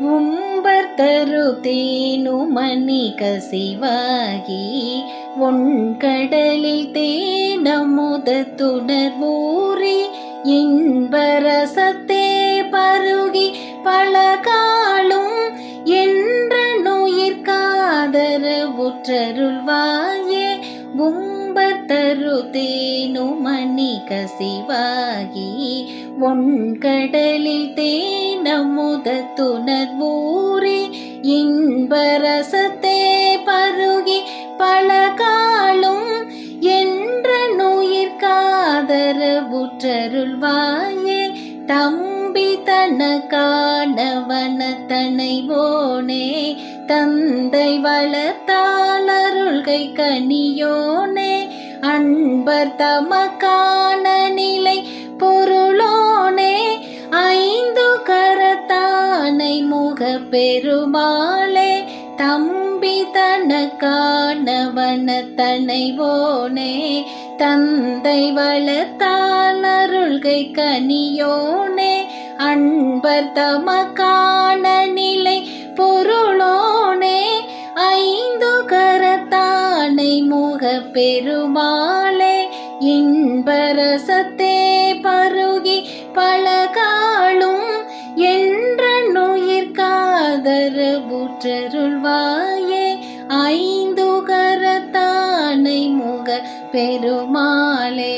உம்பர் தரு தேனுமணி கசிவாகி ஒண்கடலில் தேனமுதத்துணர்வூறி இன்பரசத்தே பருகி பலகாலும் என்ற நுயிர்காதரவுற்றருள்வாயே. உம்பர் தரு தேனுமணி கசிவாகி ஒண்கடலில் தேனமுதத்துணர்வூறி இன்பரசத்தே பருகி பலகாலும் என்ற நுயிர்காதரவுற்றருள்வாயே. தம்பி தனக்கானவனத்தனைவோனே தந்தை வளர்த்தாளருள்கை கனியோனே அன்பர் தமக்கான நிலை பொருளோனே ஐந்து கரத்தானை முக பெருமாளே. தம்பி தனக்கானவனத்தனைவோனே தந்தை வளர்த்தாளருள்கை கனியோனே அன்பர் தமக்கான நிலை பொருளோனே ஐந்து கரத்தானை முக பெருமாளே. இன்பரசத்தே பருகி பலகாலும் என்ற நுயிர்காதரவுற்றருள்வாயே. ஐந்து கரத்தானை முக பெருமாளே.